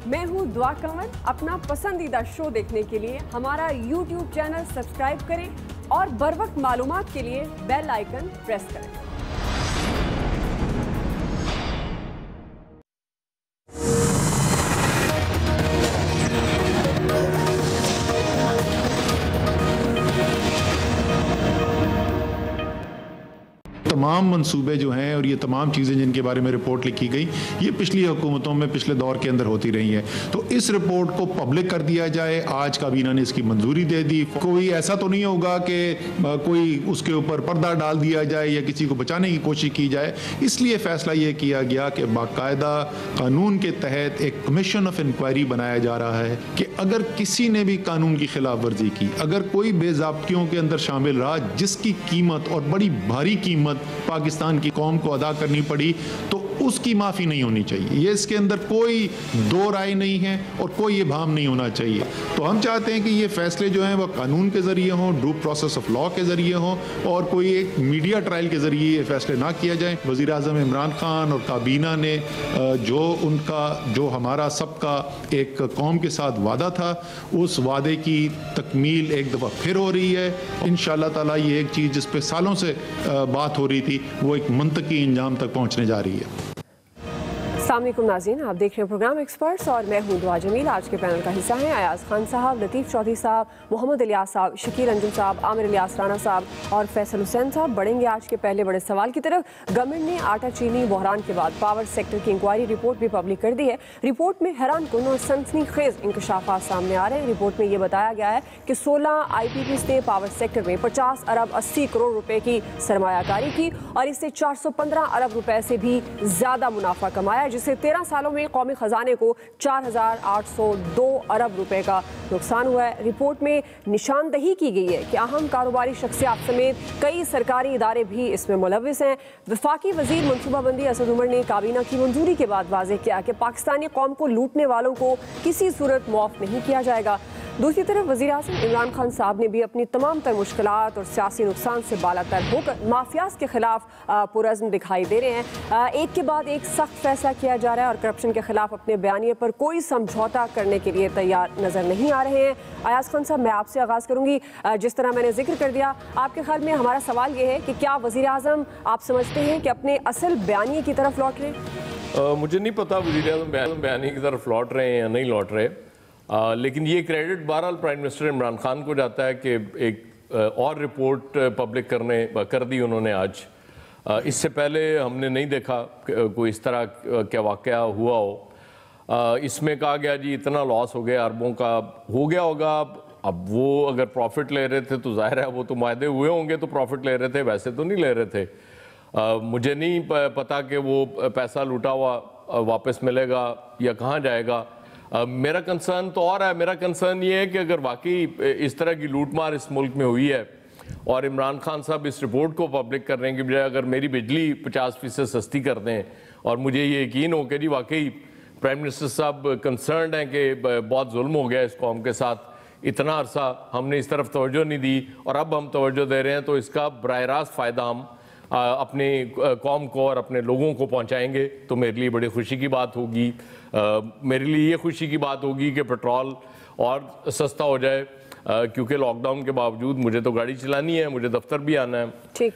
میں ہوں دعا کنور. اپنا پسندیدہ شو دیکھنے کے لیے ہمارا YouTube چینل سبسکرائب کریں اور بر وقت معلومات کے لیے بیل آئیکن پریس کریں. تمام منصوبے جو ہیں اور یہ تمام چیزیں جن کے بارے میں رپورٹ لکھی گئی یہ پچھلی حکومتوں میں پچھلے دور کے اندر ہوتی رہی ہیں. تو اس رپورٹ کو پبلک کر دیا جائے. آج کابینہ نے اس کی منظوری دے دی. کوئی ایسا تو نہیں ہوگا کہ کوئی اس کے اوپر پردہ ڈال دیا جائے یا کسی کو بچانے کی کوشش کی جائے. اس لیے فیصلہ یہ کیا گیا کہ باقاعدہ قانون کے تحت ایک کمیشن آف انکوائری بنایا جا رہا ہے کہ اگر کسی نے بھی قانون کی خلاف ورزی کی, اگر کوئی بے ضابطگیوں کے اندر شامل رہا جس کی قیمت اور بڑی بھاری قیمت پاکستان کی قوم کو ادا کرنی پڑی, تو اس کی معافی نہیں ہونی چاہیے. یہ اس کے اندر کوئی دو رائے نہیں ہے اور کوئی یہ بھام نہیں ہونا چاہیے. تو ہم چاہتے ہیں کہ یہ فیصلے جو ہیں وہ قانون کے ذریعے ہوں, ڈیو پروسیس آف لا کے ذریعے ہوں, اور کوئی ایک میڈیا ٹرائل کے ذریعے یہ فیصلے نہ کیا جائیں. وزیر اعظم عمران خان اور کابینہ نے جو ہمارا سب کا ایک قوم کے ساتھ وعدہ تھا, اس وعدے کی تکمیل ایک دفعہ پھر ہو رہی ہے. انشاءاللہ تعالیٰ یہ ایک چیز جس پہ سالوں سے بات ہو رہی تھی وہ ایک منطقی انجام تک پہنچنے جا رہی ہے. السلام علیکم ناظرین, آپ دیکھ رہے ہیں پروگرام ایکسپرٹس اور میں ہوں دعا جمیل. آج کے پینل کا حصہ ہیں ایاز خان صاحب, لطیف چودھری صاحب, محمد الیاس صاحب, شکیل انجم صاحب, عامر الیاس رانا صاحب اور فیصل حسین صاحب. بڑھیں گے آج کے پہلے بڑے سوال کی طرف. گورنمنٹ نے آٹا چینی بحران کے بعد پاور سیکٹر کی انکوائری رپورٹ بھی پبلک کر دی ہے. رپورٹ میں حیران کن اور سنسنی خیز انکشافات سامنے آ رہے ہیں. رپورٹ میں یہ بتایا گیا ہے کہ 16 آئی پی پیز نے پاور سیکٹر میں 50 ارب 80 کروڑ روپے کی سرمایہ کاری کی اور اس سے 415 ارب روپے سے بھی زیادہ منافع کمایا, جس سے 13 سالوں میں قومی خزانے کو 4802 ارب روپے کا نقصان ہوا ہے. رپورٹ میں نشاندہی کی گئی ہے کہ اہم کاروباری شخصیات سمیت کئی سرکاری ادارے بھی اس میں ملوث ہیں. وفاقی وزیر منصوبہ بندی اسد عمر نے کابینہ کی منظوری کے بعد واضح کیا کہ پاکستانی قوم کو لوٹنے والوں کو کسی صورت معاف نہیں کیا جائے گا. دوسری طرف وزیر اعظم عمران خان صاحب نے بھی اپنی تمام تر مشکلات اور سیاسی نقصان سے بالا تر ہو کر مافیاز کے خلاف پرعزم دکھائی دے رہے ہیں. ایک کے بعد ایک سخت فیصلہ کیا جا رہا ہے اور کرپشن کے خلاف اپنے بیانیے پر کوئی سمجھوتا کرنے کے لیے تیار نظر نہیں آ رہے ہیں. ایاز خان صاحب, میں آپ سے آغاز کروں گی. جس طرح میں نے ذکر کر دیا, آپ کے خیال میں ہمارا سوال یہ ہے کہ کیا وزیر اعظم آپ سمجھتے ہیں کہ اپنے اصل بیانیے کی طرف لوٹ رہے ہیں؟ مجھے نہیں پتا وزیر اعظم بیانیے کی طرف لوٹ رہے ہیں یا نہیں لوٹ رہے, لیکن یہ کریڈٹ بہرحال پرائم منسٹر عمران خان کو جاتا ہے کہ ایک اور رپورٹ پبلک کر دی انہوں نے آج. اس سے پہلے ہم نے نہیں دیکھا کوئی اس طرح کیا واقعہ ہوا ہو. اس میں کہا گیا جی اتنا لاس ہو گیا, اربوں کا ہو گیا ہوگا. اب وہ اگر پروفٹ لے رہے تھے تو ظاہر ہے وہ تو معاہدے ہوئے ہوں گے تو پروفٹ لے رہے تھے, ویسے تو نہیں لے رہے تھے. مجھے نہیں پتا کہ وہ پیسہ لوٹا ہوا واپس ملے گا یا کہاں جائے گا. میرا کنسرن تو اور ہے. میرا کنسرن یہ ہے کہ اگر واقعی اس طرح کی لوٹ مار اس ملک میں ہوئی ہے اور عمران خان صاحب اس رپورٹ کو پبلک کرنے کی بجائے اگر میری بجلی 50% سستی کر دیں اور مجھے یہ یقین ہو کہ جی واقعی پرائم منسٹر صاحب کنسرنڈ ہیں کہ بہت ظلم ہو گیا اس قوم کے ساتھ, اتنا عرصہ ہم نے اس طرف توجہ نہیں دی اور اب ہم توجہ دے رہے ہیں, تو اس کا براہ راست فائدہ ہم اپنے قوم کو اور اپنے لوگوں کو پہنچائیں گے, تو میرے لیے بڑی خوشی کی بات ہوگی. میرے لیے یہ خوشی کی بات ہوگی کہ پیٹرول اور سستا ہو جائے, کیونکہ لاک ڈاؤن کے باوجود مجھے تو گاڑی چلانی ہے, مجھے دفتر بھی آنا ہے,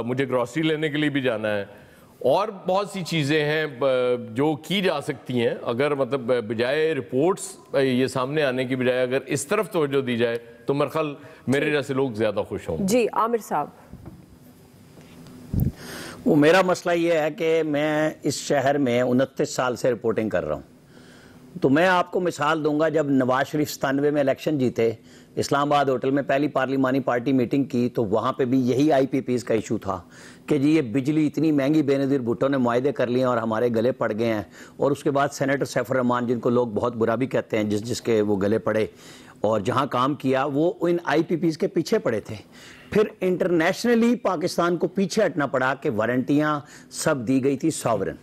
مجھے گروسری لینے کے لیے بھی جانا ہے, اور بہت سی چیزیں ہیں جو کی جا سکتی ہیں. اگر مطلب بجائے رپورٹس یہ سامنے آنے کی بجائے اگر اس طرف توجہ دی جائے تو میرے خیال میرے جیسے لوگ زیادہ خوش ہوں. جی عامر صاحب. وہ میرا مسئلہ یہ ہے کہ میں اس شہر میں 29 سال سے رپورٹنگ کر رہا ہوں. تو میں آپ کو مثال دوں گا, جب نواز شریف 97 میں الیکشن جیتے, اسلام آباد ہوٹل میں پہلی پارلیمانی پارٹی میٹنگ کی تو وہاں پہ بھی یہی آئی پی پیز کا ایشو تھا کہ جی یہ بجلی اتنی مہنگی بے نظیر بھٹو نے معاہدے کر لیے اور ہمارے گلے پڑ گئے ہیں. اور اس کے بعد سینیٹر سیف الرحمان, جن کو لوگ بہت برا بھی کہتے ہیں, جس کے وہ گلے پڑے اور جہاں کام کیا, وہ ان آئی پی پیز کے پیچھے پڑے تھے. پھر انٹرنیشنلی پاکستان کو پیچھے ہٹنا پڑا کہ وارنٹیاں سب دی گئی تھی ساورن.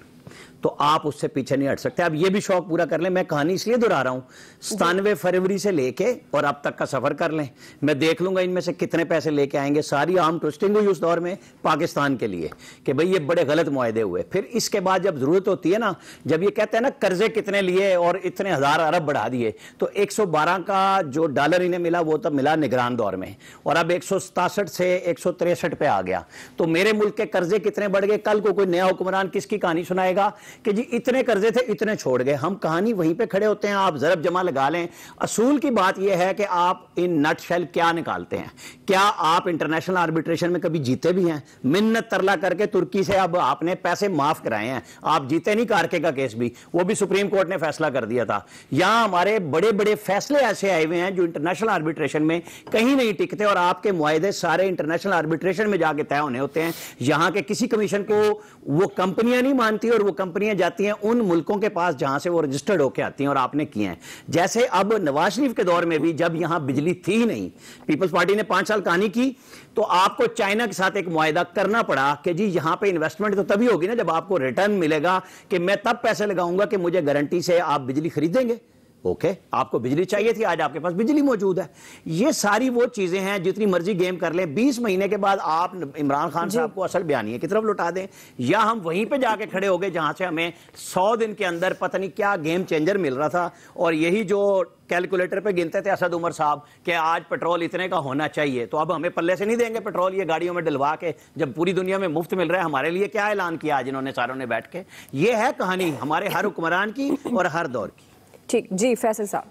تو آپ اس سے پیچھے نہیں ہٹ سکتے. اب یہ بھی شوق پورا کر لیں, میں کہانی اس لیے دہرا رہا ہوں, 97 فروری سے لے کے اور اب تک کا سفر کر لیں, میں دیکھ لوں گا ان میں سے کتنے پیسے لے کے آئیں گے. ساری عام ٹوسٹنگ ہوئی اس دور میں پاکستان کے لیے کہ بھئی یہ بڑے غلط معاہدے ہوئے. پھر اس کے بعد جب ضرورت ہوتی ہے نا, جب یہ کہتے ہیں نا قرضے کتنے لیے اور اتنے ہزار ارب بڑھا دیے, تو 112 کا جو ڈالر انہیں ملا وہ تب ملا نگران دور میں, اور اب 167 سے 163 پہ آ گیا. تو میرے ملک کے قرضے کتنے بڑھ گئے, کل کو کوئی نیا حکمران کس کی کہانی سنائے گا کہ جی اتنے قرضے تھے اتنے چھوڑ گئے. ہم کہانی وہیں پہ کھڑے ہوتے ہیں, آپ ضرب جمع لگا لیں. اصول کی بات یہ ہے کہ آپ ان نٹ شیل کیا نکالتے ہیں. کیا آپ انٹرنیشنل آربیٹریشن میں کبھی جیتے بھی ہیں؟ منت ترلا کر کے ترکی سے اب آپ نے پیسے معاف کرائے ہیں, آپ جیتے نہیں. کارکے کا کیس بھی, وہ بھی سپریم کورٹ نے فیصلہ کر دیا تھا. یہاں ہمارے بڑے بڑے فیصلے ایسے آئے ہوئے ہیں جو انٹرنیشنل آربیٹریشن میں کہیں نہیں ٹکتے, اور آپ کے معاہدے سارے انٹرنیشنل آربیٹریشن میں جا کے طے ہونے ہوتے ہیں. یہاں کے کسی کمیشن کو وہ کمپنیاں نہیں مانتی, اور وہ کمپنیاں جاتی ہیں ان ملکوں کے پاس جہاں سے وہ رجسٹرڈ ہو کے آتی ہیں, اور آپ نے کیے ہیں. جیسے اب نواز شریف کے دور میں بھی جب یہاں بجلی تھی ہی نہیں, پیپلز پارٹی نے 5 سال کہانی کی, تو آپ کو چائنا کے ساتھ ایک معاہدہ کرنا پڑا کہ جی یہاں پہ انویسٹمنٹ تو تبھی ہوگی نا جب آپ کو ریٹرن ملے گا, کہ میں تب پیسے لگاؤں گا کہ مجھے گارنٹی سے آپ بجلی خریدیں گے. اوکے, آپ کو بجلی چاہیے تھی, آج آپ کے پاس بجلی موجود ہے. یہ ساری وہ چیزیں ہیں, جتنی مرضی گیم کر لیں, 20 مہینے کے بعد آپ عمران خان صاحب کو اصل بیانیے کی طرف لوٹا دیں, یا ہم وہیں پہ جا کے کھڑے ہو گئے جہاں سے ہمیں 100 دن کے اندر پتہ نہیں کیا گیم چینجر مل رہا تھا. اور یہی جو کیلکولیٹر پہ گنتے تھے اسد عمر صاحب کہ آج پیٹرول اتنے کا ہونا چاہیے, تو اب ہمیں پلے سے نہیں دیں گے پیٹرول یہ گاڑیوں میں ڈلوا کے, جب پوری دنیا میں مفت مل رہا ہے. ہمارے لیے کیا اعلان کیا آج انہوں نے ساروں نے بیٹھ کے. یہ ہے کہانی ہمارے ہر حکمران کی اور ہر دور کی. ٹھیک جی, فیصل صاحب.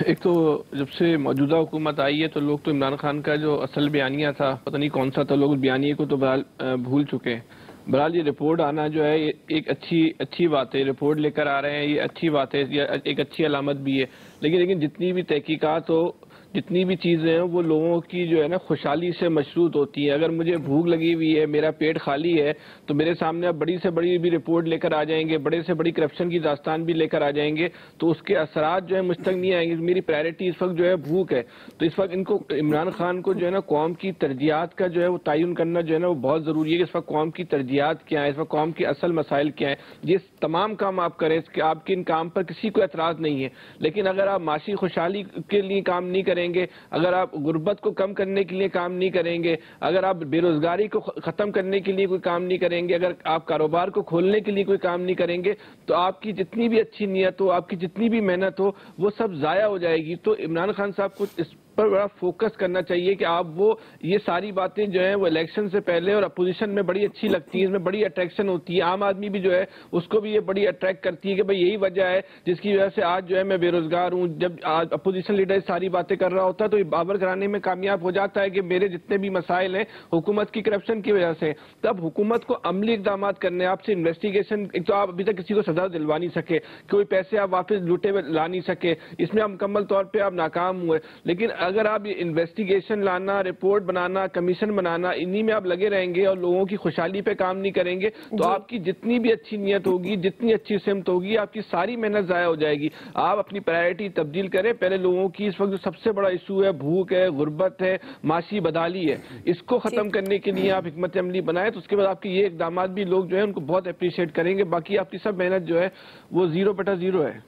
ایک تو جب سے موجودہ حکومت آئی ہے تو لوگ تو عمران خان کا جو اصل بیانیہ تھا پتہ نہیں کون سا تھا, لوگ بیانیے کو تو بھول چکے ہیں. بہرحال یہ رپورٹ آنا جو ہے یہ ایک اچھی بات ہے, رپورٹ لے کر آ رہے ہیں یہ اچھی بات ہے, یہ ایک اچھی علامت بھی ہے. لیکن جتنی بھی تحقیقات ہو, جتنی بھی چیزیں ہیں وہ لوگوں کی جو ہے نا خوشحالی سے مشروط ہوتی ہیں. اگر مجھے بھوک لگی ہوئی ہے, میرا پیٹ خالی ہے, تو میرے سامنے آپ بڑی سے بڑی بھی رپورٹ لے کر آ جائیں گے, بڑے سے بڑی کرپشن کی داستان بھی لے کر آ جائیں گے, تو اس کے اثرات جو ہے مجھ تک نہیں آئیں گے. میری پرائرٹی اس وقت جو ہے بھوک ہے. تو اس وقت ان کو عمران خان کو جو ہے نا قوم کی ترجیحات کا جو ہے وہ تعین کرنا جو ہے نا وہ بہت ضروری ہے کہ اس وقت قوم کی ترجیحات کیا ہیں, اس وقت قوم کے اصل مسائل کیا ہیں. یہ تمام کام آپ کریں, اس کے آپ کے ان کام پر کسی کو اعتراض نہیں ہے. لیکن اگر آپ معاشی خوشحالی کے لیے کام نہیں کریں گے, اگر آپ غربت کو کم کرنے کے لیے کام نہیں کریں گے, اگر آپ بے روزگاری کو ختم کرنے کے لیے کوئی کام نہیں کریں گے, اگر آپ کاروبار کو کھولنے کے لیے کوئی کام نہیں کریں گے, تو آپ کی جتنی بھی اچھی نیت ہو, آپ کی جتنی بھی محنت ہو, وہ سب ضائع ہو جائے گی. تو عمران خان صاحب کو اس پر بڑا فوکس کرنا چاہیے کہ آپ وہ یہ ساری باتیں جو ہیں وہ الیکشن سے پہلے, اور اپوزیشن میں بڑی اچھی لگتی ہے, اس میں بڑی اٹریکشن ہوتی ہے, عام آدمی بھی جو ہے اس کو بھی یہ بڑی اٹریکٹ کرتی ہے کہ بھئی یہی وجہ ہے جس کی وجہ سے آج جو ہے میں بے روزگار ہوں. جب اپوزیشن لیڈر ساری باتیں کر رہا ہوتا ہے تو یہ باور کرانے میں کامیاب ہو جاتا ہے کہ میرے جتنے بھی مسائل ہیں حکومت کی کرپشن کی وجہ سے. تب حکومت کو عملی اقدامات کرنے, آپ سے انویسٹیگیشن, ایک تو آپ ابھی تک کسی کو سزا دلوا نہیں سکے, کوئی پیسے آپ واپس لوٹے ہوئے لا نہیں سکے, اس میں آپ مکمل طور پہ آپ ناکام ہوئے. لیکن اگر آپ یہ انویسٹیگیشن لانا, رپورٹ بنانا, کمیشن بنانا, انہی میں آپ لگے رہیں گے اور لوگوں کی خوشحالی پہ کام نہیں کریں گے, تو آپ کی جتنی بھی اچھی نیت ہوگی, جتنی اچھی سمت ہوگی, آپ کی ساری محنت ضائع ہو جائے گی. آپ اپنی پرائرٹی تبدیل کریں. پہلے لوگوں کی اس وقت جو سب سے بڑا ایشو ہے بھوک ہے, غربت ہے, معاشی بدحالی ہے, اس کو ختم کرنے کے لیے آپ حکمت عملی بنائیں, تو اس کے بعد آپ کی یہ اقدامات بھی لوگ جو ہے ان کو بہت اپریشیٹ کریں گے. باقی آپ کی سب محنت جو ہے وہ 0/0 ہے.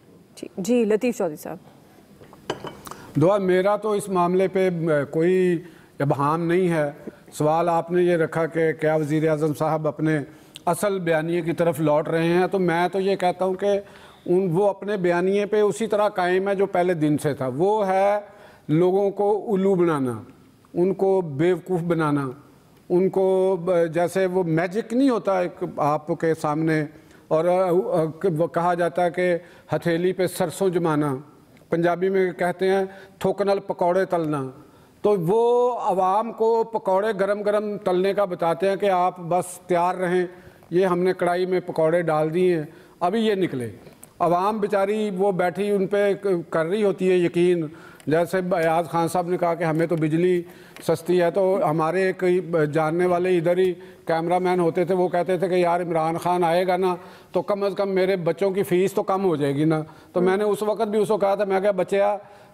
جی لطیف چودھری صاحب. دعا میرا تو اس معاملے پہ کوئی ابہام نہیں ہے. سوال آپ نے یہ رکھا کہ کیا وزیر اعظم صاحب اپنے اصل بیانیے کی طرف لوٹ رہے ہیں, تو میں تو یہ کہتا ہوں کہ وہ اپنے بیانیے پہ اسی طرح قائم ہے جو پہلے دن سے تھا. وہ ہے لوگوں کو الو بنانا, ان کو بیوقوف بنانا, ان کو جیسے وہ میجک نہیں ہوتا ایک آپ کے سامنے, اور کہا جاتا ہے کہ ہتھیلی پہ سرسوں جمانا, پنجابی میں کہتے ہیں تھوکنل پکوڑے تلنا. تو وہ عوام کو پکوڑے گرم گرم تلنے کا بتاتے ہیں کہ آپ بس تیار رہیں, یہ ہم نے کڑائی میں پکوڑے ڈال دیے ہیں, ابھی یہ نکلے. عوام بیچاری وہ بیٹھی ان پہ کر رہی ہوتی ہے یقین. جیسے ایاز خان صاحب نے کہا کہ ہمیں تو بجلی سستی ہے, تو ہمارے کئی جاننے والے ادھر ہی کیمرہ مین ہوتے تھے, وہ کہتے تھے کہ یار عمران خان آئے گا نا تو کم از کم میرے بچوں کی فیس تو کم ہو جائے گی نا. تو میں نے اس وقت بھی اس کو کہا تھا, میں کہا بچیا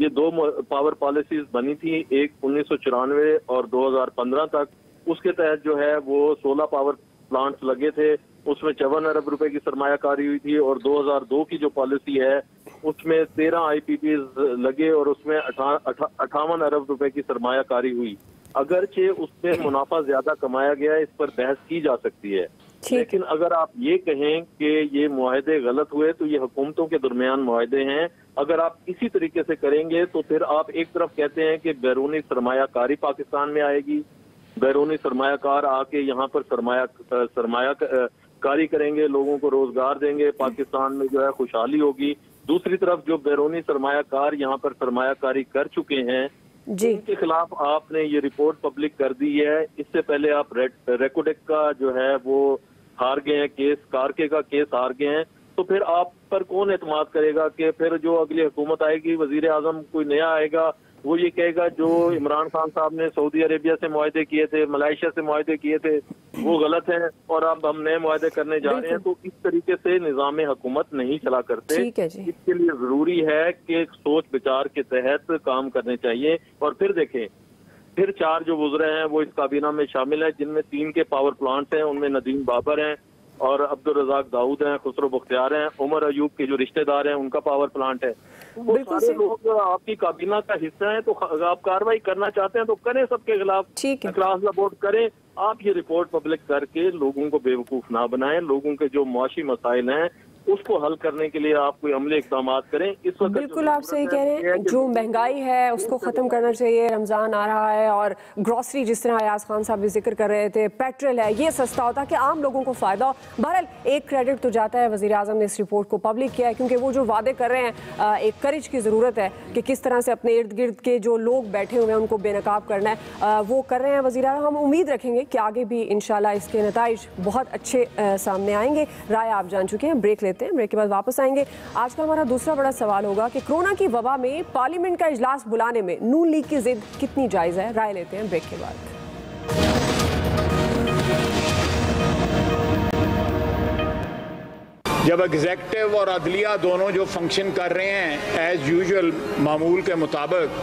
یہ 2 پاور پالیسیز بنی تھی، ایک 1994 اور 2015 تک. اس کے تحت جو ہے وہ 16 پاور پلانٹس لگے تھے، اس میں 54 ارب روپے کی سرمایہ کاری ہوئی تھی. اور 2002 کی جو پالیسی ہے اس میں 13 آئی پی پیز لگے اور اس میں 58 ارب روپے کی سرمایہ کاری ہوئی. اگرچہ اس میں منافع زیادہ کمایا گیا ہے، اس پر بحث کی جا سکتی ہے، لیکن اگر آپ یہ کہیں کہ یہ معاہدے غلط ہوئے تو یہ حکومتوں کے درمیان معاہدے ہیں. اگر آپ اسی طریقے سے کریں گے تو پھر آپ ایک طرف کہتے ہیں کہ بیرونی سرمایہ کاری پاکستان میں آئے گی، بیرونی سرمایہ کار آ کے یہاں پر سرمایہ کاری کریں گے، لوگوں کو روزگار دیں گے، پاکستان میں جو ہے خوشحالی ہوگی. دوسری طرف جو بیرونی سرمایہ کار یہاں پر سرمایہ کاری کر چکے ہیں ان کے خلاف آپ نے یہ رپورٹ پبلک کر دی ہے. اس سے پہلے آپ ریکوڈیک کا جو ہے وہ ہار گئے ہیں کیس، کارکے کا کیس ہار گئے ہیں. تو پھر آپ پر کون اعتماد کرے گا کہ پھر جو اگلی حکومت آئے گی، وزیر اعظم کوئی نیا آئے گا، وہ یہ کہے گا جو عمران خان صاحب نے سعودی عربیہ سے معاہدے کیے تھے، ملائیشیا سے معاہدے کیے تھے، وہ غلط ہیں اور اب ہم نئے معاہدے کرنے جا رہے ہیں. تو اس طریقے سے نظام حکومت نہیں چلا کرتے. اس کے لیے ضروری ہے کہ سوچ بچار کے تحت کام کرنے چاہیے. اور پھر دیکھیں، پھر 4 جو وزرے ہیں وہ اس کابینہ میں شامل ہیں، جن میں 3 کے پاور پلانٹس ہیں. ان میں ندیم بابر ہیں اور عبدالرزاق داؤد ہیں، خسرو بختیار ہیں، عمر ایوب کے جو رشتہ دار ہیں ان کا پاور پلانٹ ہے. وہ سارے لوگ آپ کی کابینہ کا حصہ ہیں. تو آپ کاروائی کرنا چاہتے ہیں تو کریں، سب کے خلاف اخلاص رپورٹ کریں. آپ یہ رپورٹ پبلک کر کے لوگوں کو بیوقوف نہ بنائیں. لوگوں کے جو معاشی مسائل ہیں اس کو حل کرنے کے لیے آپ کوئی عملی اقدامات کریں. اس وقت بالکل آپ صحیح کہہ رہے ہیں، جو مہنگائی ہے اس کو ختم کرنا چاہیے. رمضان آ رہا ہے اور گروسری جس طرح ایاز خان صاحب بھی ذکر کر رہے تھے، پیٹرول ہے، یہ سستا ہوتا کہ عام لوگوں کو فائدہ ہو. بہرحال ایک کریڈٹ تو جاتا ہے وزیر اعظم نے اس رپورٹ کو پبلک کیا ہے، کیونکہ وہ جو وعدے کر رہے ہیں ایک کرج کی ضرورت ہے کہ کس طرح سے اپنے ارد گرد کے جو لوگ بیٹھے ہوئے ہیں ان کو بے نقاب کرنا ہے، وہ کر رہے ہیں وزیر اعظم. ہم امید رکھیں گے کہ آگے بھی انشاءاللہ اس کے نتائج بہت اچھے سامنے آئیں گے. رائے آپ جان چکے ہیں. بریک لیتے ہیں، بریک کے بعد واپس آئیں گے. آج کا ہمارا دوسرا بڑا سوال ہوگا کہ کورونا کی وبا میں پارلیمنٹ کا اجلاس بلانے میں نون لیگ کی ضد کتنی جائز ہے. رائے لیتے ہیں بریک کے بعد. جب ایگزیکٹو اور عدلیہ دونوں جو فنکشن کر رہے ہیں ایز یوزول معمول کے مطابق،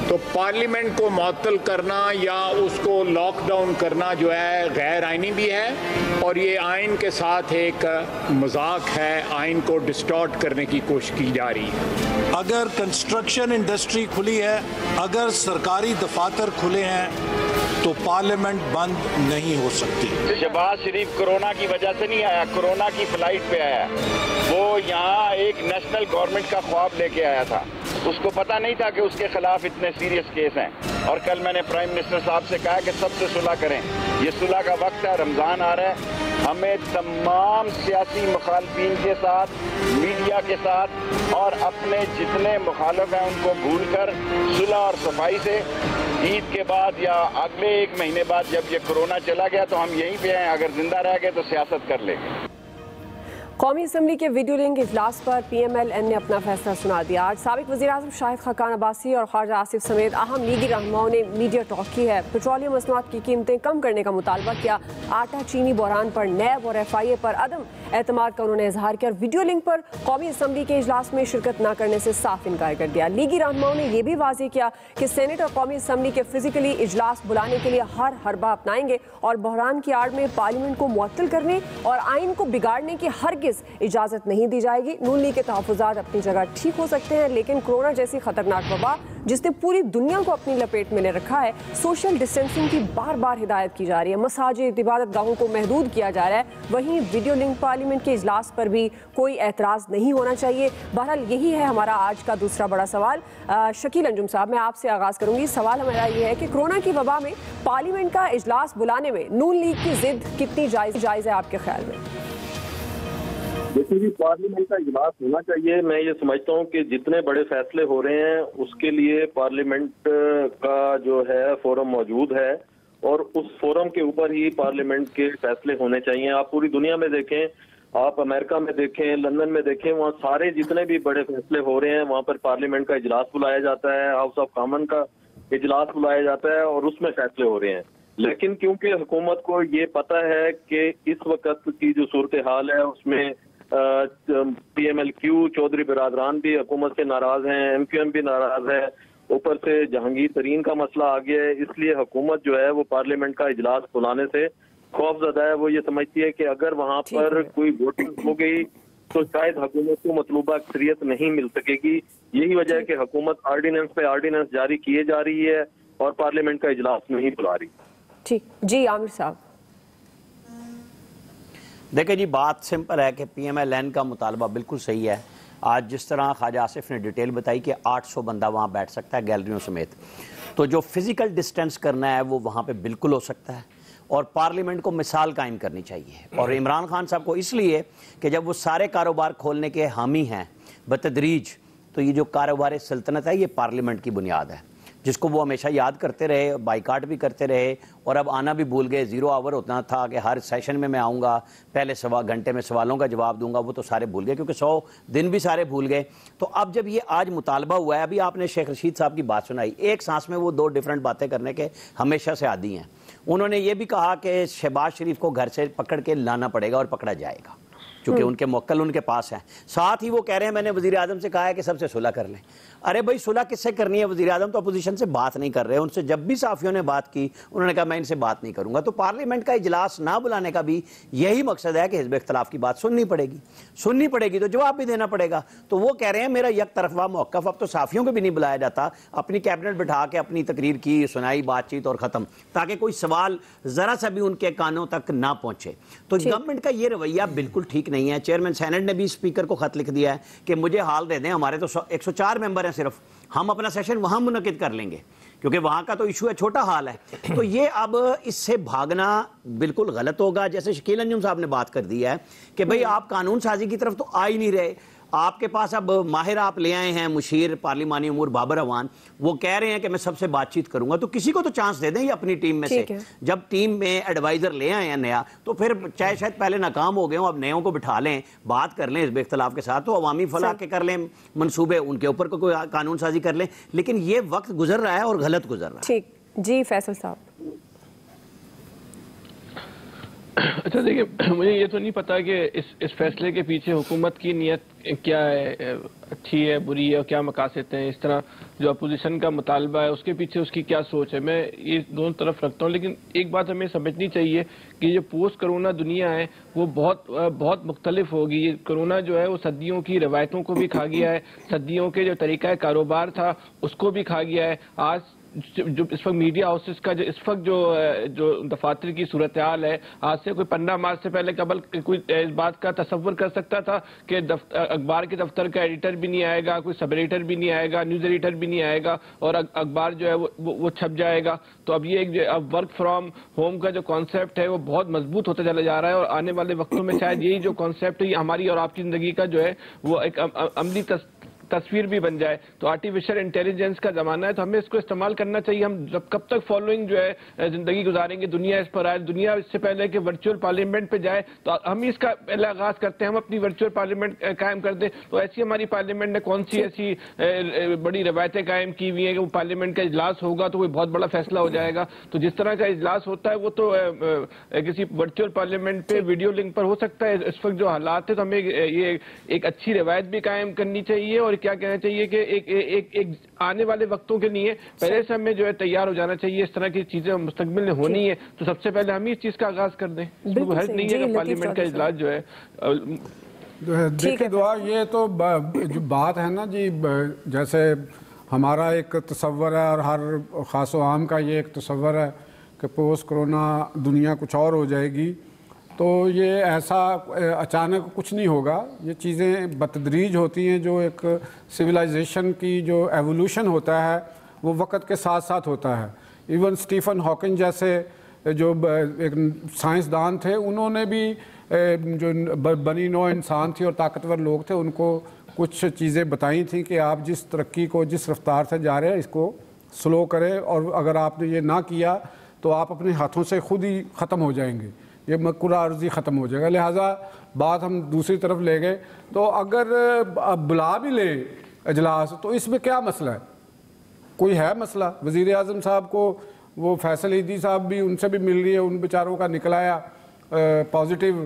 تو پارلیمنٹ کو معطل کرنا یا اس کو لاک ڈاؤن کرنا جو ہے غیر آئینی بھی ہے، اور یہ آئین کے ساتھ ایک مذاق ہے، آئین کو ڈسٹارٹ کرنے کی کوشش کی جا رہی ہے. اگر کنسٹرکشن انڈسٹری کھلی ہے، اگر سرکاری دفاتر کھلے ہیں تو پارلیمنٹ بند نہیں ہو سکتی. شہباز شریف کرونا کی وجہ سے نہیں آیا، کرونا کی فلائٹ پہ آیا. وہ یہاں ایک نیشنل گورنمنٹ کا خواب لے کے آیا تھا. اس کو پتہ نہیں تھا کہ اس کے خلاف اتنے سیریس کیس ہیں. اور کل میں نے پرائم منسٹر صاحب سے کہا کہ سب سے صلح کریں. یہ صلح کا وقت ہے، رمضان آ رہا ہے. ہمیں تمام سیاسی مخالفین کے ساتھ، میڈیا کے ساتھ اور اپنے جتنے مخالف ہیں ان کو بھول کر صلح اور صفائی سے عید کے بعد یا اگلے 1 مہینے بعد جب یہ کرونا چلا گیا تو ہم یہیں پہ ہیں. اگر زندہ رہ گئے تو سیاست کر لیں گے. قومی اسمبلی کے ویڈیو لنک اجلاس پر پی ایم ایل این نے اپنا فیصلہ سنا دیا. آج سابق وزیر اعظم شاہد خاقان عباسی اور خواجہ آصف سمیت اہم لیگی رہنماؤں نے میڈیا ٹاک کی ہے. پیٹرولیم مصنوعات کی قیمتیں کم کرنے کا مطالبہ کیا. آٹا چینی بحران پر نیب اور ایف آئی اے پر عدم اعتماد کا انہوں نے اظہار کیا. اور ویڈیو لنک پر قومی اسمبلی کے اجلاس میں شرکت نہ کرنے سے صاف انکار کر دیا. لیگی رہنماؤں نے یہ بھی واضح کیا کہ سینٹ اور قومی اسمبلی کے فزیکلی اجلاس بلانے کے لیے ہر حربہ اپنائیں گے اور بحران کی آڑ میں پارلیمنٹ کو معطل کرنے اور آئین کو بگاڑنے کی ہرگز اجازت نہیں دی جائے گی. نون لیگ کے تحفظات اپنی جگہ ٹھیک ہو سکتے ہیں، لیکن کورونا جیسی خطرناک وبا جس نے پوری دنیا کو اپنی لپیٹ میں لے رکھا ہے، سوشل ڈسٹینسنگ کی بار بار ہدایت کی جا رہی ہے، مساجد عبادت گاہوں کو محدود کیا جا رہا ہے. وہیں ویڈیو لنک پارلیمنٹ کے اجلاس پر بھی کوئی اعتراض نہیں ہونا چاہیے. بہرحال یہی ہے ہمارا آج کا دوسرا بڑا سوال. شکیل انجم صاحب، میں آپ سے آغاز کروں گی. سوال ہمارا یہ ہے کہ کورونا کی وبا میں پارلیمنٹ کا اجلاس بلانے میں نون لیگ کی ضد کتنی جائز ہے آپ کے خیال میں؟ دیکھیے جی، پارلیمنٹ کا اجلاس ہونا چاہیے. میں یہ سمجھتا ہوں کہ جتنے بڑے فیصلے ہو رہے ہیں اس کے لیے پارلیمنٹ کا جو ہے فورم موجود ہے اور اس فورم کے اوپر ہی پارلیمنٹ کے فیصلے ہونے چاہیے. آپ پوری دنیا میں دیکھیں، آپ امریکہ میں دیکھیں، لندن میں دیکھیں، وہاں سارے جتنے بھی بڑے فیصلے ہو رہے ہیں وہاں پر پارلیمنٹ کا اجلاس بلایا جاتا ہے، ہاؤس آف کامن کا اجلاس بلایا جاتا ہے اور اس میں فیصلے ہو رہے ہیں. لیکن کیونکہ حکومت کو یہ پتہ ہے کہ اس وقت کی جو صورتحال ہے اس میں PMLQ چودھری برادران بھی حکومت سے ناراض ہیں, MQM بھی ناراض ہے, اوپر سے جہانگیر ترین کا مسئلہ آ گیا ہے. اس لیے حکومت جو ہے وہ پارلیمنٹ کا اجلاس بلانے سے خوف زدہ ہے. وہ یہ سمجھتی ہے کہ اگر وہاں پر کوئی ووٹنگ ہو گئی تو شاید حکومت کو مطلوبہ اکثریت نہیں مل سکے گی. یہی وجہ ہے کہ حکومت آرڈیننس پہ آرڈیننس جاری کیے جا رہی ہے اور پارلیمنٹ کا اجلاس نہیں بلا رہی. ٹھیک جی عامر صاحب. دیکھیں جی بات سمپل ہے کہ PMLN کا مطالبہ بالکل صحیح ہے. آج جس طرح خواجہ آصف نے ڈیٹیل بتائی کہ 800 بندہ وہاں بیٹھ سکتا ہے گیلریوں سمیت, تو جو فزیکل ڈسٹینس کرنا ہے وہ وہاں پہ بالکل ہو سکتا ہے, اور پارلیمنٹ کو مثال قائم کرنی چاہیے. اور عمران خان صاحب کو اس لیے کہ جب وہ سارے کاروبار کھولنے کے حامی ہیں بتدریج, تو یہ جو کاروبار سلطنت ہے یہ پارلیمنٹ کی بنیاد ہے, جس کو وہ ہمیشہ یاد کرتے رہے, بائیکاٹ بھی کرتے رہے, اور اب آنا بھی بھول گئے. 0 آور ہوتا تھا کہ ہر سیشن میں آؤں گا, پہلے گھنٹے میں سوالوں کا جواب دوں گا, وہ تو سارے بھول گئے کیونکہ 100 دن بھی سارے بھول گئے. تو اب جب یہ آج مطالبہ ہوا ہے, ابھی آپ نے شیخ رشید صاحب کی بات سنائی, ایک سانس میں وہ 2 ڈیفرنٹ باتیں کرنے کے ہمیشہ سے عادی ہیں. انہوں نے یہ بھی کہا کہ شہباز شریف کو گھر سے پکڑ کے لانا پڑے گا اور پکڑا جائے گا چونکہ ان کے موکل ان کے پاس ہیں. ساتھ ہی وہ کہہ رہے ہیں میں نے وزیر اعظم سے کہا ہے کہ سب سے صلح کر لیں. ارے بھائی صلح کس سے کرنی ہے؟ وزیر اعظم تو اپوزیشن سے بات نہیں کر رہے. ان سے جب بھی صحافیوں نے بات کی انہوں نے کہا میں ان سے بات نہیں کروں گا. تو پارلیمنٹ کا اجلاس نہ بلانے کا بھی یہی مقصد ہے کہ حزب اختلاف کی بات سننی پڑے گی تو جواب بھی دینا پڑے گا. تو وہ کہہ رہے ہیں میرا یک طرفہ موقف. اب تو صحافیوں کو بھی نہیں بلایا جاتا, اپنی کیبنٹ بٹھا کے اپنی تقریر کی, سنائی, بات چیت اور ختم, تاکہ کوئی سوال ذرا سا بھی ان کے کانوں تک نہ پہنچے. تو گورنمنٹ کا یہ رویہ بالکل ٹھیک نہیں ہے. چیئرمین سینٹ نے بھی اسپیکر کو خط لکھ دیا ہے کہ مجھے حال دے دیں, ہمارے تو 104 ممبر ہیں صرف, ہم اپنا سیشن وہاں منعقد کر لیں گے کیونکہ وہاں کا تو ایشو ہے, چھوٹا حال ہے. تو یہ اب اس سے بھاگنا بالکل غلط ہوگا. جیسے شکیل انجم صاحب نے بات کر دی ہے کہ بھئی آپ قانون سازی کی طرف تو آ ہی نہیں رہے. آپ کے پاس اب ماہر آپ لے آئے ہیں, مشیر پارلیمانی امور بابر اوان, وہ کہہ رہے ہیں کہ میں سب سے بات چیت کروں گا. تو کسی کو تو چانس دے دیں یہ اپنی ٹیم میں سے. جب ٹیم میں ایڈوائزر لے آئے ہیں نیا, تو پھر چاہے شاید پہلے ناکام ہو گئے ہوں, اب نیوں کو بٹھا لیں, بات کر لیں حزب اختلاف کے ساتھ, تو عوامی فلاح کے کر لیں منصوبے, ان کے اوپر کوئی قانون سازی کر لیں. لیکن یہ وقت گزر رہا ہے اور غلط گزر رہا ہے. ٹھیک جی فیصل صاحب. اچھا دیکھیں, مجھے یہ تو نہیں پتا کہ اس فیصلے کے پیچھے حکومت کی نیت کیا ہے, اچھی ہے, بری ہے, اور کیا مقاصد ہیں. اس طرح جو اپوزیشن کا مطالبہ ہے اس کے پیچھے اس کی کیا سوچ ہے, میں یہ دونوں طرف رکھتا ہوں. لیکن ایک بات ہمیں سمجھنی چاہیے کہ یہ پوسٹ کرونا دنیا ہے وہ بہت مختلف ہوگی. یہ کرونا جو ہے وہ صدیوں کی روایتوں کو بھی کھا گیا ہے, صدیوں کے جو طریقہ کاروبار تھا اس کو بھی کھا گیا ہے. آج جو اس وقت میڈیا ہاؤسز کا جو اس وقت جو دفاتر کی صورتحال ہے, آج سے کوئی 15 مارچ سے پہلے قبل کوئی اس بات کا تصور کر سکتا تھا کہ اخبار کے دفتر کا ایڈیٹر بھی نہیں آئے گا, کوئی سب ایڈیٹر بھی نہیں آئے گا, نیوز ایڈیٹر بھی نہیں آئے گا, اور اخبار جو ہے وہ چھپ جائے گا. تو اب یہ اب ورک فرام ہوم کا جو کانسیپٹ ہے وہ بہت مضبوط ہوتا چلا جا رہا ہے, اور آنے والے وقتوں میں شاید یہی جو کانسیپٹ ہے ہماری اور آپ کی زندگی کا جو ہے وہ ایک عملی تصویر بھی بن جائے. تو آرٹیفیشل انٹیلیجنس کا زمانہ ہے, تو ہمیں اس کو استعمال کرنا چاہیے. ہم کب تک فالوئنگ جو ہے زندگی گزاریں گے, دنیا اس پر آئے, دنیا اس سے پہلے کہ ورچوئل پارلیمنٹ پہ جائے تو ہم اس کا پہلے آغاز کرتے ہیں, ہم اپنی ورچوئل پارلیمنٹ قائم کر دیں. تو ایسی ہماری پارلیمنٹ نے کون سی ایسی بڑی روایتیں قائم کی ہوئی ہیں کہ وہ پارلیمنٹ کا اجلاس ہوگا تو کوئی بہت بڑا فیصلہ ہو جائے گا. تو جس طرح کا اجلاس ہوتا ہے وہ تو کسی ورچوئل پارلیمنٹ پہ ویڈیو لنک پر ہو سکتا ہے. اس وقت جو حالات ہے تو ہمیں یہ ایک اچھی روایت بھی قائم کرنی چاہیے, اور کیا کہنا چاہیے کہ ایک آنے والے وقتوں کے لیے پہلے سے ہمیں جو ہے تیار ہو جانا چاہیے. اس طرح کی چیزیں مستقبل میں ہونی ہے تو سب سے پہلے ہم اس چیز کا آغاز کر دیں. حرج نہیں ہے کہ پارلیمنٹ کا اجلاس جو ہے. دیکھیں دعا, یہ تو جو بات ہے نا جی, جیسے ہمارا ایک تصور ہے اور ہر خاص و عام کا یہ ایک تصور ہے کہ پوسٹ کرونا دنیا کچھ اور ہو جائے گی, تو یہ ایسا اچانک کچھ نہیں ہوگا. یہ چیزیں بتدریج ہوتی ہیں. جو ایک سویلائزیشن کی جو ایوولوشن ہوتا ہے وہ وقت کے ساتھ ساتھ ہوتا ہے. ایون اسٹیفن ہاکنگ جیسے جو ایک سائنسدان تھے, انہوں نے بھی جو بنی نوع انسان تھی اور طاقتور لوگ تھے ان کو کچھ چیزیں بتائی تھیں کہ آپ جس ترقی کو جس رفتار سے جا رہے ہیں اس کو سلو کریں, اور اگر آپ نے یہ نہ کیا تو آپ اپنے ہاتھوں سے خود ہی ختم ہو جائیں گے, یہ مقررہ عرضی ختم ہو جائے گا. لہٰذا بات ہم دوسری طرف لے گئے. تو اگر بلا بھی لیں اجلاس تو اس میں کیا مسئلہ ہے؟ کوئی ہے مسئلہ؟ وزیر اعظم صاحب کو وہ فیصل ایدھی صاحب بھی ان سے بھی مل رہی ہے, ان بیچاروں کا نکلایا پازیٹیو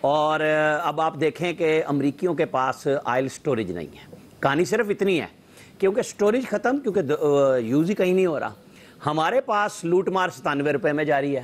اور اب آپ دیکھیں کہ امریکیوں کے پاس آئل سٹوریج نہیں ہے. کہانی صرف اتنی ہے کیونکہ سٹوریج ختم، کیونکہ یوز ہی کہیں نہیں ہو رہا. ہمارے پاس لوٹ مار 97 روپے میں جاری ہے.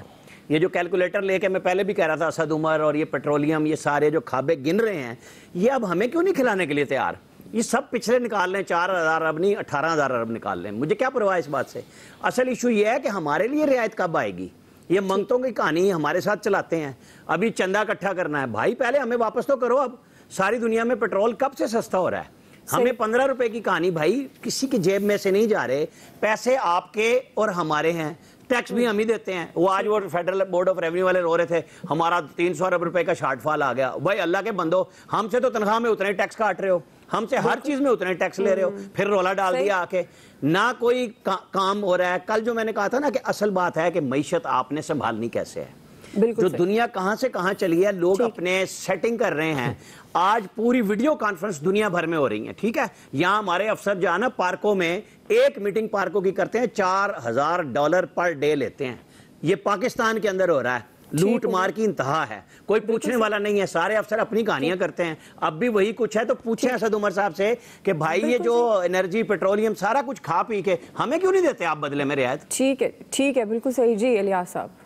یہ جو کیلکولیٹر لے کے میں پہلے بھی کہہ رہا تھا اسد عمر اور یہ پیٹرولیم یہ سارے جو کھابے گن رہے ہیں یہ اب ہمیں کیوں نہیں کھلانے کے لیے تیار؟ یہ سب پچھلے نکال لیں، 4,000 ارب نہیں 18,000 ارب نکال لیں، مجھے کیا پرواہ اس بات سے. اصل ایشو یہ ہے کہ ہمارے لیے رعایت کب آئے گی. یہ منگتوں کی کہانی ہمارے ساتھ چلاتے ہیں. ابھی چندہ اکٹھا کرنا ہے، بھائی پہلے ہمیں واپس تو کرو. اب ساری دنیا میں پیٹرول کب سے سستا ہو رہا ہے؟ ہمیں 15 روپے کی کہانی، بھائی کسی کی جیب میں سے نہیں جا رہے پیسے، آپ کے اور ہمارے ہیں. ٹیکس بھی ہم ہی دیتے ہیں. وہ آج وہ فیڈرل بورڈ آف ریونیو والے رو رہے تھے ہمارا 300 ارب روپے کا شارٹ فال آ گیا. بھائی اللہ کے بندو، ہم سے تو تنخواہ میں اتنے ٹیکس کاٹ رہے ہو، ہم سے ہر چیز میں اتنے ٹیکس لے رہے ہو، پھر رولا ڈال دیا آ کے. نہ کوئی کام ہو رہا ہے. کل جو میں نے کہا تھا نا کہ اصل بات ہے کہ معیشت آپ نے سنبھالنی کیسے ہے. جو دنیا کہاں سے کہاں چلی ہے، لوگ اپنے سیٹنگ کر رہے ہیں. آج پوری ویڈیو کانفرنس دنیا بھر میں ہو رہی ہیں، ٹھیک ہے. یہاں ہمارے افسر جو ہے نا پارکوں میں ایک میٹنگ پارکوں کی کرتے ہیں $4,000 پر ڈے لیتے ہیں. یہ پاکستان کے اندر ہو رہا ہے. لوٹ مار کی انتہا ہے، کوئی پوچھنے والا نہیں ہے. سارے افسر اپنی کہانیاں کرتے ہیں. اب بھی وہی کچھ ہے تو پوچھیں اسد عمر صاحب سے کہ بھائی یہ جو انرجی پیٹرولیم سارا کچھ کھا پی کے ہمیں کیوں نہیں دیتے آپ بدلے میں رعایت؟ ٹھیک ہے بالکل صحیح. جی الیاس صاحب.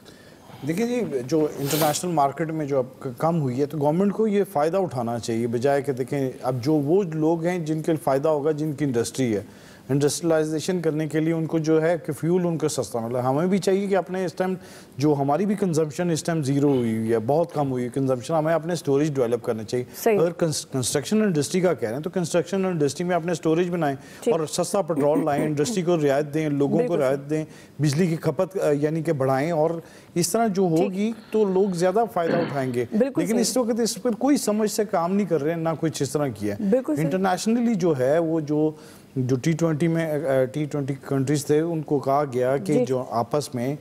دیکھیں جی، جو انٹرنیشنل مارکیٹ میں جو اب کم ہوئی ہے تو گورنمنٹ کو یہ فائدہ اٹھانا چاہیے، بجائے کہ دیکھیں اب جو وہ لوگ ہیں جن کے فائدہ ہوگا، جن کی انڈسٹری ہے، انڈسٹریلائزیشن کرنے کے لیے ان کو جو ہے کہ فیول ان کو سستا ملا. ہمیں بھی چاہیے کہ اپنے اس ٹائم جو ہماری بھی کنزمپشن اس ٹائم زیرو ہوئی ہے، بہت کم ہوئی ہے کنزمپشن. ہمیں اپنے سٹوریج ڈیولپ کرنا چاہیے. اگر کنسٹرکشن انڈسٹری کا کہہ رہے ہیں تو کنسٹرکشن انڈسٹری میں اپنے سٹوریج بنائیں اور سستا پیٹرول لائیں، انڈسٹری کو رعایت دیں، لوگوں کو رعایت دیں، بجلی کی کھپت یعنی کہ بڑھائیں. اور اس طرح جو ہوگی تو لوگ زیادہ فائدہ اٹھائیں گے. لیکن اس وقت اس پر کوئی سمجھ سے کام نہیں کر رہے ہیں، نہ کچھ اس طرح کیا ہے. انٹرنیشنلی جو ہے وہ جو T20 میں T20 کنٹریز تھے ان کو کہا گیا کہ جو آپس میں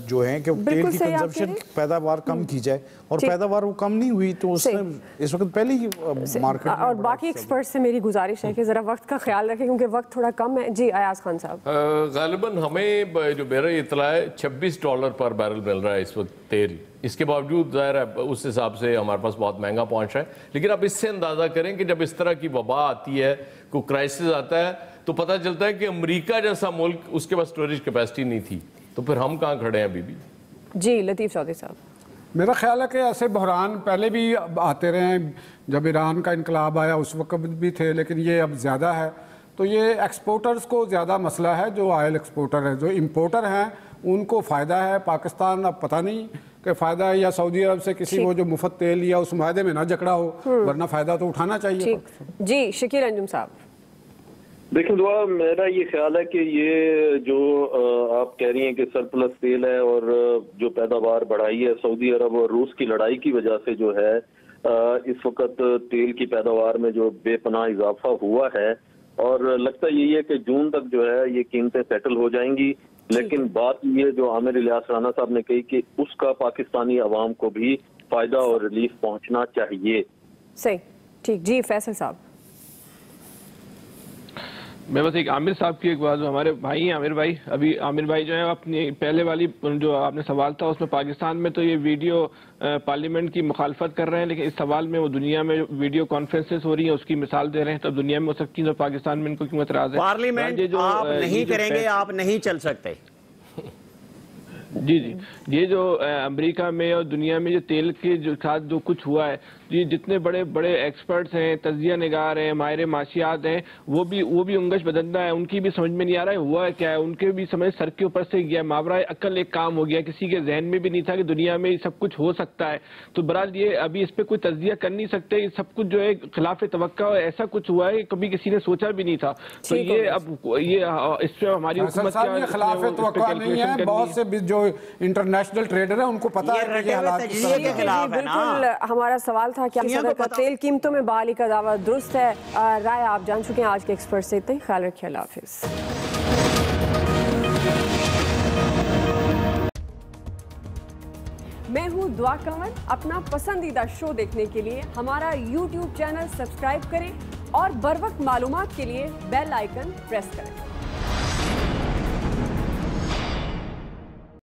جو ہیں کہ تیل کی کنزمپشن پیداوار کم کی جائے، اور پیداوار وہ کم نہیں ہوئی تو اس نے اس وقت پہلے ہی مارکیٹ. اور باقی ایکسپرٹ سے میری گزارش ہے کہ ذرا وقت کا خیال رکھیں کیونکہ وقت تھوڑا کم ہے. جی ایاز خان صاحب. غالباً ہمیں جو میرا اطلاع ہے $26 پر بیرل مل رہا ہے اس وقت تیل. اس کے باوجود ظاہر ہے اس حساب سے ہمارے پاس بہت مہنگا پہنچ رہا ہے. لیکن آپ اس سے اندازہ کریں کہ جب اس طرح کی وبا آتی ہے، کوئی کرائسس آتا ہے، تو پتہ چلتا ہے کہ امریکہ جیسا ملک اس کے پاس اسٹوریج کیپیسٹی نہیں تھی. تو پھر ہم کہاں کھڑے ہیں ابھی بھی؟ جی لطیف چودھری صاحب. میرا خیال ہے کہ ایسے بحران پہلے بھی آتے رہے ہیں. جب ایران کا انقلاب آیا اس وقت بھی تھے، لیکن یہ اب زیادہ ہے. تو یہ ایکسپورٹرز کو زیادہ مسئلہ ہے. جو آئل ایکسپورٹر ہیں، جو امپورٹر ہیں، ان کو فائدہ ہے. پاکستان اب پتہ نہیں کہ فائدہ ہے یا سعودی عرب سے کسی وہ جو مفت تیل یا اس معاہدے میں نہ جکڑا ہو، ورنہ فائدہ تو اٹھانا چاہیے. جی شکیل انجم صاحب. دیکھیں دعا، میرا یہ خیال ہے کہ یہ جو آپ کہہ رہی ہیں کہ سرپلس تیل ہے اور جو پیداوار بڑھائی ہے سعودی عرب اور روس کی لڑائی کی وجہ سے جو ہے اس وقت تیل کی پیداوار میں جو بے پناہ اضافہ ہوا ہے، اور لگتا یہی ہے کہ جون تک جو ہے یہ قیمتیں سیٹل ہو جائیں گی. لیکن بات یہ جو عامر الیاس رانا صاحب نے کہی کہ اس کا پاکستانی عوام کو بھی فائدہ اور ریلیف پہنچنا چاہیے. صحیح، ٹھیک. جی فیصل صاحب. میں بس ایک عامر صاحب کی ایک بات، ہمارے بھائی ہیں عامر بھائی. ابھی عامر بھائی جو ہے اپنی پہلے والی جو آپ نے سوال تھا اس میں پاکستان میں تو یہ ویڈیو پارلیمنٹ کی مخالفت کر رہے ہیں، لیکن اس سوال میں وہ دنیا میں ویڈیو کانفرنسز ہو رہی ہیں اس کی مثال دے رہے ہیں. تب دنیا میں ہو سکتی ہیں تو پاکستان میں ان کو کیوں اعتراض ہے؟ پارلیمنٹ آپ نہیں کریں گے، آپ نہیں چل سکتے. جی یہ جو امریکہ میں اور دنیا میں جو تیل کے جو ساتھ جو کچھ ہوا ہے، یہ جتنے بڑے بڑے ایکسپرٹس ہیں، تجزیہ نگار ہیں، ماہر معاشیات ہیں، وہ بھی انگش بدندہ ہے. ان کی بھی سمجھ میں نہیں آ رہا ہے ہوا کیا ہے. ان کے بھی سمجھ سر کے اوپر سے گیا، ماورائے عقل ایک کام ہو گیا. کسی کے ذہن میں بھی نہیں تھا کہ دنیا میں یہ سب کچھ ہو سکتا ہے. تو برحال یہ ابھی اس پہ کوئی تجزیہ کر نہیں سکتے. یہ سب کچھ جو ہے خلاف توقع ایسا کچھ ہوا ہے کہ کبھی کسی نے سوچا بھی نہیں تھا. تو یہ اب یہ اس پہ ہماری حکومت کیا خلاف توقع نہیں ہے. بہت سے جو انٹرنیشنل ٹریڈر ہیں ان کو پتہ ہے کہ حالات کے خلاف ہے. بالکل ہمارا سوال تھا کیا صدر کا تیل قیمتوں میں بحالی کا دعویٰ درست ہے؟ رائے آپ جان چکے ہیں. آج کے ایکسپرٹ سے اتنا ہی. خیال رکھیے. اللہ حافظ. میں ہوں دعا کنور. اپنا پسندیدہ شو دیکھنے کے لیے ہمارا YouTube چینل سبسکرائب کریں اور بر وقت معلومات کے لیے بیل آئیکن پریس کریں.